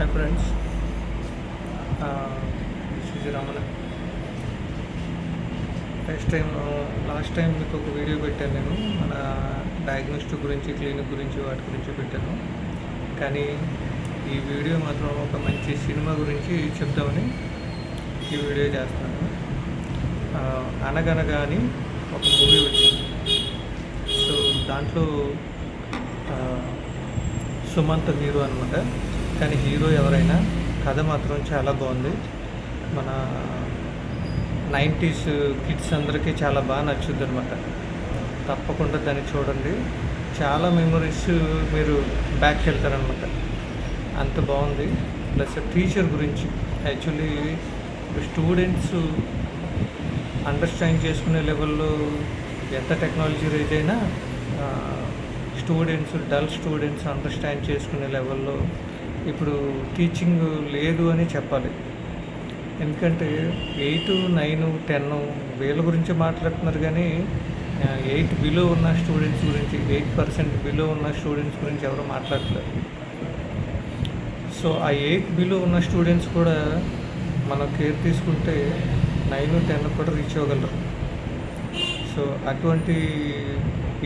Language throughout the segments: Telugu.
Hi friends, this is Ramana. Last time మీకు ఒక వీడియో పెట్టాను. నేను మన డయాగ్నోస్టిక్ గురించి, క్లినిక్ గురించి, వాటి గురించి పెట్టాను. కానీ ఈ వీడియో మాత్రం ఒక మంచి సినిమా గురించి చెప్దామని ఈ వీడియో చేస్తున్నాను. అనగనగా అని ఒక మూవీ వచ్చింది. సో దాంట్లో సుమంత్ హీరో అనమాట. కానీ హీరో ఎవరైనా కథ మాత్రం చాలా బాగుంది. మన 90s కిడ్స్ అందరికీ చాలా బాగా నచ్చుద్ది అనమాట. తప్పకుండా దాన్ని చూడండి. చాలా మెమరీస్ మీరు బ్యాక్కి వెళ్తారనమాట. అంత బాగుంది. ప్లస్ టీచర్ గురించి యాక్చువల్లీ స్టూడెంట్స్ అండర్స్టాండ్ చేసుకునే లెవెల్లో ఎంత టెక్నాలజీ రేజ్ అయినా డల్ స్టూడెంట్స్ అండర్స్టాండ్ చేసుకునే లెవెల్లో ఇప్పుడు టీచింగ్ లేదు అని చెప్పాలి. ఎందుకంటే 8, 9, 10 వీళ్ళ గురించి మాట్లాడుతున్నారు, కానీ 8 బిలో ఉన్న స్టూడెంట్స్ గురించి, 8% బిలో ఉన్న స్టూడెంట్స్ గురించి ఎవరు మాట్లాడట్లేదు. సో ఆ 8 బిలో ఉన్న స్టూడెంట్స్ కూడా మనం కేర్ తీసుకుంటే 9, 10 కూడా రీచ్ అవ్వగలరు. సో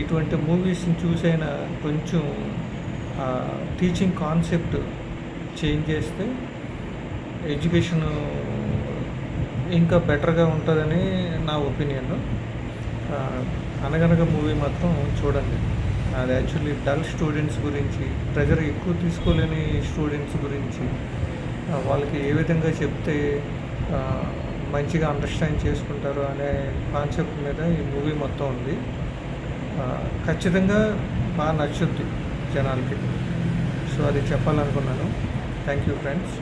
ఇటువంటి మూవీస్ని చూసైనా కొంచెం టీచింగ్ కాన్సెప్ట్ చేంజ్ చేస్తే ఎడ్యుకేషన్ ఇంకా బెటర్గా ఉంటుందని నా ఒపీనియన్. అనగనగా మూవీ మాత్రం చూడండి. అది యాక్చువల్లీ డల్ స్టూడెంట్స్ గురించి, ప్రెజర్ ఎక్కువ తీసుకోలేని స్టూడెంట్స్ గురించి, వాళ్ళకి ఏ విధంగా చెప్తే మంచిగా అండర్స్టాండ్ చేసుకుంటారు అనే కాన్సెప్ట్ మీద ఈ మూవీ మొత్తం ఉంది. ఖచ్చితంగా బాగా నచ్చుద్ది జనాలకి. సో అది చెప్పాలనుకున్నాను. Thank you friends.